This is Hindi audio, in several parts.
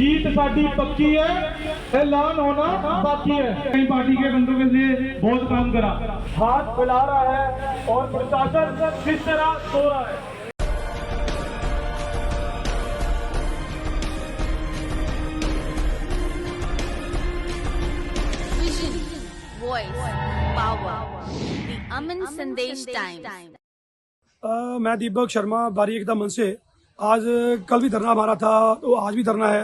जीत साडी पक्की है, ऐलान होना बाकी है। कई पार्टी के बंदों के लिए बहुत काम करा, हाथ फैला रहा है और प्रशासन किस तरह सो रहा है। Vision, voice, power. The Aman Sandesh Times. मैं दीपक शर्मा बारी एकता मंच से। आज कल भी धरना हमारा था, तो आज भी धरना है।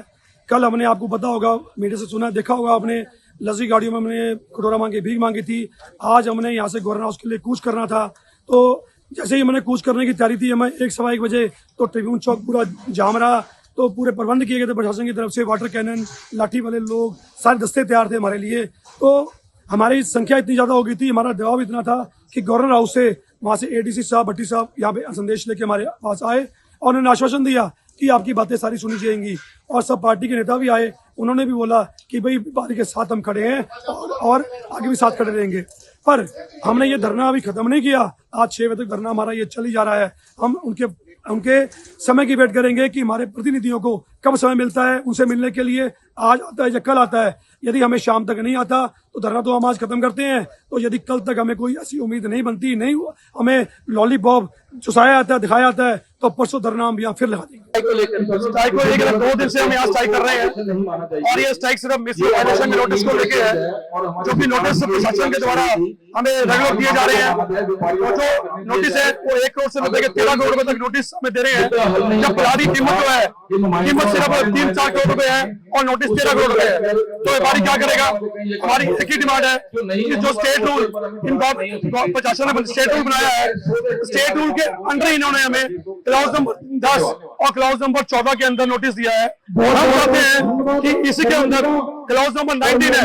कल हमने, आपको पता होगा, मीडिया से सुना, देखा होगा आपने, लजी गाड़ियों में हमने कटोरा मांगे, भीख मांगी थी। आज हमने यहाँ से गवर्नर हाउस के लिए कूच करना था। तो जैसे ही हमने कूच करने की तैयारी थी, हमें 1-1:15 बजे तो ट्रिब्यून चौक पूरा जाम रहा। तो पूरे प्रबंध किए गए थे प्रशासन की तरफ से, वाटर कैनन, लाठी वाले लोग, सारे दस्ते तैयार थे हमारे लिए। तो हमारी संख्या इतनी ज्यादा हो गई थी, हमारा दबाव इतना था कि गवर्नर हाउस से, वहां से एडीसी साहब, भट्टी साहब यहाँ पे संदेश लेके हमारे पास आए और उन्होंने आश्वासन दिया कि आपकी बातें सारी सुनी जाएंगी। और सब पार्टी के नेता भी आए, उन्होंने भी बोला कि भाई पार्टी के साथ हम खड़े हैं और आगे भी साथ खड़े रहेंगे। पर हमने ये धरना अभी खत्म नहीं किया। आज 6 बजे तक धरना हमारा ये चल ही जा रहा है। हम उनके समय की वेट करेंगे कि हमारे प्रतिनिधियों को कब समय मिलता है उनसे मिलने के लिए, आज आता है या कल आता है। यदि हमें शाम तक नहीं आता तो धरना तो हम आज खत्म करते हैं। तो यदि कल तक हमें कोई ऐसी उम्मीद नहीं बनती, नहीं हमें लॉलीपॉप चुसाया जाता है, दिखाया जाता है, तो परसों धरना हम यहाँ फिर लगा देंगे। स्ट्राइक को लेकर 2 दिन से हम यहाँ स्ट्राइक कर रहे हैं और ये स्ट्राइक सिर्फ मिसिंग वायलेशन के नोटिस को लेके है, जो कि नोटिस प्रशासन के द्वारा हमें रेगुलर दिए जा रहे हैं। और जो नोटिस है वो 1 करोड़ से लेकर 13 करोड़ रुपए तक नोटिस हमें दे रहे हैं। जब पुरानी कीमत जो है, कीमत सिर्फ 3-4 करोड़ रुपए है और नोटिस 13 करोड़ रुपए है। तो व्यापारी क्या करेगा? हमारी एक ही डिमांड है कि जो स्टेट रूल, प्रशासन ने स्टेट रूल बनाया है, स्टेट रूल के अंडर इन्होंने हमें क्लाउज नंबर 10 और क्लाउज नंबर 14 के अंदर नोटिस दिया है। हम चाहते हैं कि इसी के अंदर क्लाउज नंबर 19 है,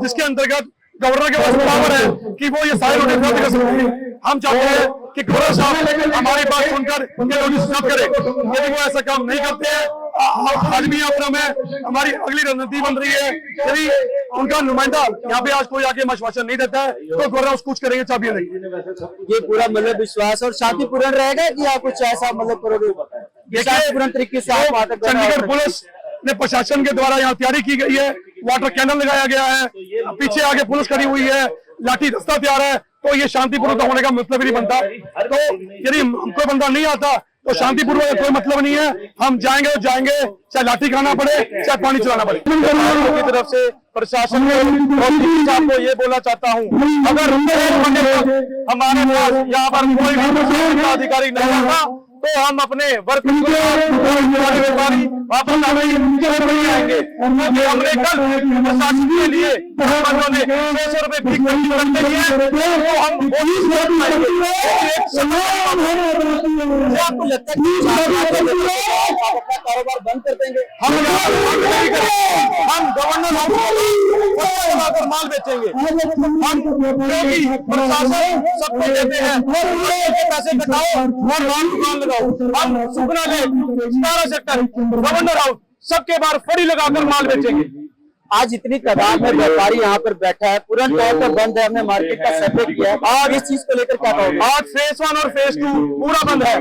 जिसके अंतर्गत गवर्नर के पास पावर है कि वो ये सारे नोटिस रद्द कर सकते हैं। हम चाहते हैं कि गवर्नर साहब हमारी बात सुनकर ये नोटिस रद्द करें। यदि वो ऐसा काम नहीं करते हैं, आदमी अपना में हमारी अगली रणनीति बन रही है। यदि उनका नुमाइंदा यहाँ पे आज कोई आके आश्वासन नहीं देता है तो गवर्नर कुछ करेंगे, चाबियां नहीं। ये पूरा मतलब विश्वास और शांतिपूर्ण रहेगा कि आप कुछ ऐसा मतलब करोगे? शांतिपूर्ण तरीके से चंडीगढ़ पुलिस ने प्रशासन के द्वारा यहाँ तैयारी की गई है, वाटर कैनल लगाया गया है, पीछे आगे पुलिस खड़ी हुई है, लाठी दस्ता तैयार है। तो ये शांतिपूर्ण होने का मतलब ही नहीं बनता। तो यदि कोई बंदा नहीं आता तो शांतिपूर्वक कोई मतलब नहीं है। हम जाएंगे तो जाएंगे, चाहे लाठी खाना पड़े, चाहे पानी चलाना पड़े। की तरफ से प्रशासन को ये बोलना चाहता हूँ, अगर हमारे पास यहाँ पर कोई भी अधिकारी नहीं आता तो हम अपने वर्क व्यापारी वापस आएंगे। हमने कल प्रशासन के लिए ने 600 रुपए भीख करते हैं, तो हम आपको लगता है अपना कारोबार बंद कर देंगे? हम गवर्नर माल बेचेंगे। हम प्रशासन सबको देते हैं, पैसे कटाओ और दुकान लगाओ। हम सुखना ले 17 सेक्टर गवर्नर हाउस सबके बाहर फड़ी लगाकर माल बेचेंगे। आज इतनी तादाद में व्यापारी यहाँ पर बैठा है, पूर्ण तौर पर बंद है, हमने मार्केट का सर्वे किया है। आज इस चीज को लेकर क्या कहोगे? आज फेज 1 और फेज 2 पूरा बंद है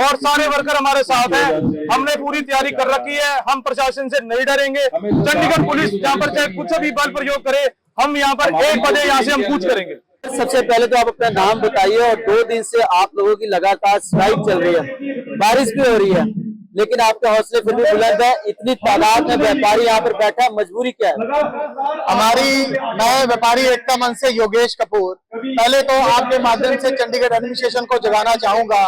और सारे वर्कर हमारे साथ हैं। हमने पूरी तैयारी कर रखी है, हम प्रशासन से नहीं डरेंगे। चंडीगढ़ पुलिस यहाँ पर चाहे कुछ भी बल प्रयोग करे, हम यहाँ पर 1 बजे यहाँ से हम कूच करेंगे। सबसे पहले तो आप अपना नाम बताइए। और 2 दिन से आप लोगों की लगातार स्ट्राइक चल रही है, बारिश भी हो रही है, लेकिन आपके हौसले फिर भी बुलंद है। इतनी तादाद में व्यापारी यहाँ पर बैठा, मजबूरी क्या है? मैं व्यापारी एकता मंच से योगेश कपूर। पहले तो आपके माध्यम से चंडीगढ़ एडमिनिस्ट्रेशन को जगाना चाहूंगा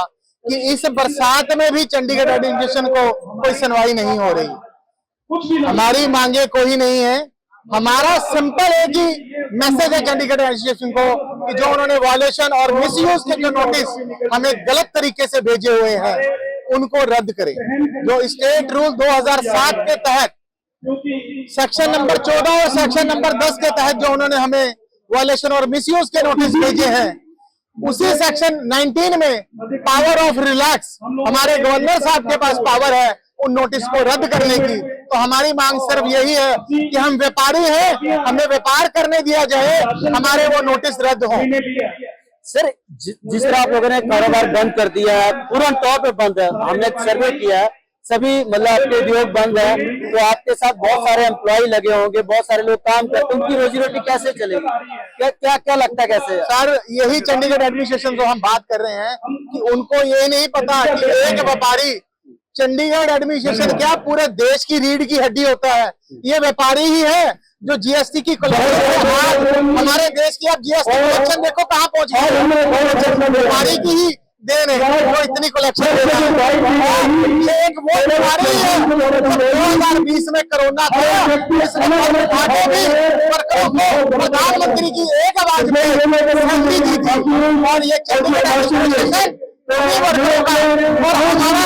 कि इस बरसात में भी चंडीगढ़ एडमिनिस्ट्रेशन को कोई सुनवाई नहीं हो रही। हमारी मांगे कोई नहीं है, हमारा सिंपल एक ही मैसेज है चंडीगढ़ एडमिनिस्ट्रेशन को कि जो उन्होंने वायलेशन और मिसयूज के जो नोटिस हमें गलत तरीके से भेजे हुए हैं उनको रद्द करें। जो स्टेट रूल 2007 के तहत सेक्शन नंबर 14 और सेक्शन नंबर 10 के तहत जो उन्होंने हमें वायलेशन और मिसयूज के नोटिस भेजे हैं, उसी सेक्शन 19 में पावर ऑफ रिलैक्स हमारे गवर्नर साहब के पास पावर है उन नोटिस को रद्द करने की। तो हमारी मांग सिर्फ यही है कि हम व्यापारी हैं, हमें व्यापार करने दिया जाए, हमारे वो नोटिस रद्द हो। सर, जिस तरह आप लोगों ने कारोबार बंद कर दिया है, पूर्ण तौर पे बंद है, हमने सर्वे किया है, सभी मतलब आपके उद्योग बंद है, तो आपके साथ बहुत सारे एम्प्लॉय लगे होंगे, बहुत सारे लोग काम करते हैं, उनकी रोजी रोटी कैसे चलेगी? क्या क्या क्या लगता है कैसे? सर यही चंडीगढ़ एडमिनिस्ट्रेशन जो हम बात कर रहे हैं कि उनको ये नहीं पता कि एक व्यापारी, चंडीगढ़ एडमिनिस्ट्रेशन क्या पूरे देश की रीढ़ की हड्डी होता है। ये व्यापारी ही है जो जीएसटी की कलेक्शन, हमारे देश की आप जीएसटी कलेक्शन देखो कहाँ पहुंच गई, व्यापारी की ही देन है जो इतनी कलेक्शन देता है। ये एक वो व्यापारी है 2020 में कोरोना था, इसने भी वर्करों को प्रधानमंत्री की एक आवाज में सैलरी दी थी, और ये चंडीगढ़ एडमिनिस्ट्रेशन वर्करों का और हमारा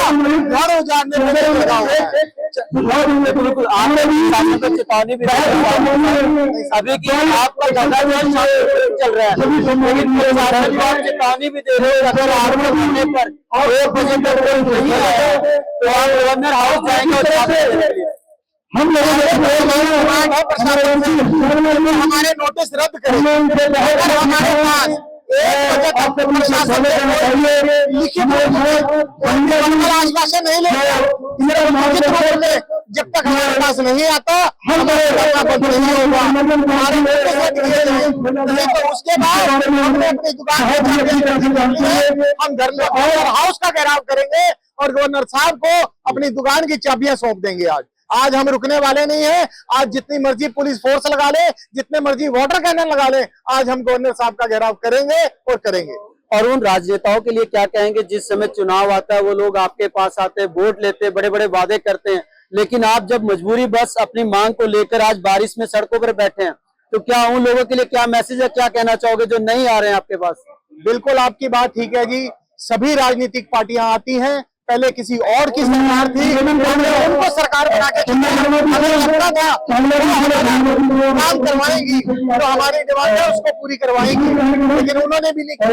घर उजाड़ने में लगा हुआ है। बिल्कुल आपने भी शासन को चेतावनी भी दी अभी की आपका धरना चल रहा है, लेकिन प्रशासन को आप चेतावनी भी दे रहे हो अगर आपके धरने पर 1 बजे तक कोई नहीं आया तो आप गवर्नर हाउस जाएंगे और हम लोगों ने प्रशासन से हमारे नोटिस रद्द करें। अगर हमारे पास 1 बजे तक प्रशासन लिखित आश्वासन नहीं लेगा, जब तक हमारे पास नहीं आता हमारे धरना बंद नहीं होगा, हमारे नोटिस रद्द किए जाएंगे। नहीं तो उसके बाद हमने अपनी दुकान हम घर में हाउस का घेराव करेंगे और गवर्नर साहब को अपनी दुकान की चाबियां सौंप देंगे। आज हम रुकने वाले नहीं हैं। आज जितनी मर्जी पुलिस फोर्स लगा ले, जितने मर्जी वाटर कैनन लगा ले, आज हम गवर्नर साहब का घेराव करेंगे और करेंगे। और उन राजनेताओं के लिए क्या कहेंगे जिस समय चुनाव आता है वो लोग आपके पास आते हैं, वोट लेते हैं, बड़े बड़े वादे करते हैं, लेकिन आप जब मजबूरी बस अपनी मांग को लेकर आज बारिश में सड़कों पर बैठे हैं, तो क्या उन लोगों के लिए क्या मैसेज है, क्या कहना चाहोगे जो नहीं आ रहे हैं आपके पास? बिल्कुल आपकी बात ठीक है जी। सभी राजनीतिक पार्टियां आती हैं, पहले किसी और की सरकार थी, उनको सरकार बना के काम करवाएंगी, तो हमारी डिमांड है उसको पूरी करवाएंगी, लेकिन उन्होंने भी नहीं किया।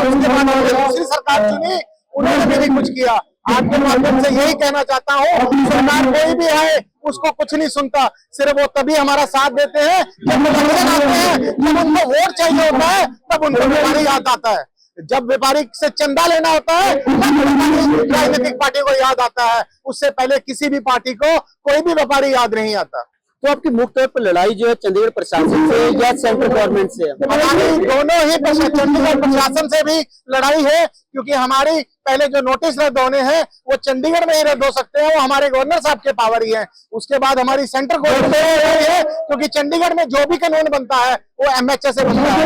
उसके बाद दूसरी सरकार चुनी, उन्होंने भी नहीं कुछ किया। आपके माध्यम से यही कहना चाहता हूँ, सरकार कोई भी है उसको कुछ नहीं सुनता, सिर्फ वो तभी हमारा साथ देते हैं जब इलेक्शन आते हैं, जब उनको वोट चाहिए होता है तब उनको व्यापारी याद आता है, जब व्यापारी से चंदा लेना होता है तब राजनीतिक पार्टी को याद आता है, उससे पहले किसी भी पार्टी को कोई भी व्यापारी याद नहीं आता। तो आपकी मुख्य तौर पर लड़ाई जो है चंडीगढ़ प्रशासन से या सेंट्रल गवर्नमेंट से? हमारी दोनों ही चंडीगढ़ प्रशासन से भी लड़ाई है, क्योंकि हमारी पहले जो नोटिस रद्द होने हैं वो चंडीगढ़ में ही रद्द हो सकते हैं, वो हमारे गवर्नर साहब के पावर ही है। उसके बाद हमारी सेंट्रल गवर्नमेंट है, क्योंकि चंडीगढ़ में जो भी कानून बनता है वो एमएचए से बनता है।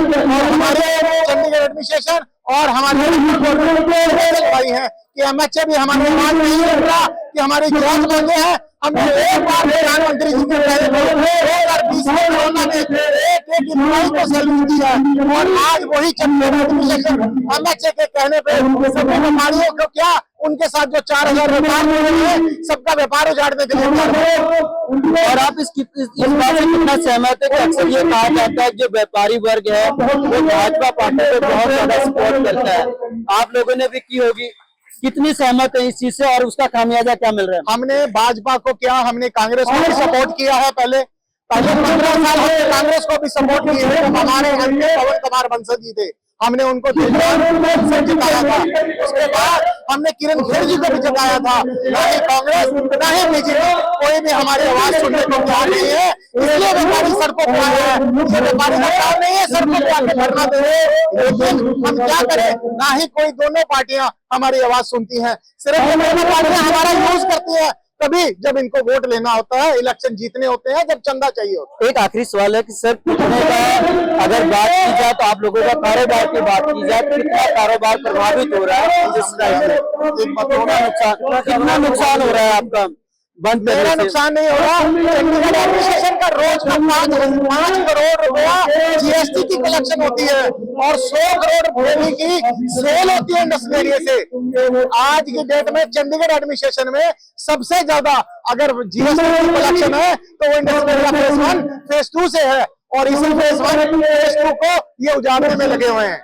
हमारे चंडीगढ़ एडमिनिस्ट्रेशन और हमारे भाई है कि एमएचए भी हमारे आवाज नहीं रख रहा कि हमारी जांच मांगे हैं। हमने एक बार प्रधानमंत्री जी के पहले 2020 में कोरोना में एक एम्प्लॉय को सैलरी दिया, और आज वही चंडीगढ़ एडमिनिस्ट्रेशन एमएचए के कहने पे सभी व्यापारियों को क्या उनके साथ जो 4000 व्यापार हो रहे हैं सबका व्यापार उजाड़ने के लिए। और आप इस बात से कितना सहमत है कि अक्सर ये कहा जाता है जो व्यापारी वर्ग है वो भाजपा पार्टी को बहुत ज्यादा सपोर्ट करता है, आप लोगों ने भी की होगी, कितनी सहमत है इस चीज से और उसका खामियाजा क्या मिल रहा है? हमने भाजपा को क्या, हमने कांग्रेस को भी सपोर्ट किया है। पहले 15 साल हमने कांग्रेस को भी सपोर्ट किया है। हमारे एमपी पवन कुमार बंसल जी थे, हमने उनको जिताया था। उसके बाद हमने किरण खेर जी को भी जिताया था। ना ही कांग्रेस ना ही बीजेपी कोई भी हमारी आवाज सुनने को तैयार नहीं है, इसलिए व्यापारी सड़कों पर आए हैं। ये व्यापारी का काम नहीं है सड़कों पर आके धरना दे रहे, लेकिन हम क्या करें, ना ही कोई दोनों पार्टियां हमारी आवाज सुनती हैं। सिर्फ दोनों पार्टियां हमारा यूज करती है तभी जब इनको वोट लेना होता है, इलेक्शन जीतने होते हैं, जब चंदा चाहिए होता है। एक आखिरी सवाल है कि सर कितने का अगर बात की जाए तो आप लोगों का कारोबार की बात की जाए तो कितना कारोबार प्रभावित हो रहा है, कितना नुकसान हो रहा है आपका बंद? मेरा नुकसान नहीं हो रहा, चंडीगढ़ एडमिनिस्ट्रेशन का रोज का 5 करोड़ रुपया जीएसटी की कलेक्शन होती है और 100 करोड़ रुपए की सेल होती है इंडस्ट्रियल एरिया से। आज की डेट में चंडीगढ़ एडमिनिस्ट्रेशन में सबसे ज्यादा अगर जीएसटी की कलेक्शन है तो वो इंडस्ट्रियल एरिया फेज 1 फेज 2 से है, और इसी फेज 1 फेज 2 को ये उजाड़ने में लगे हुए हैं।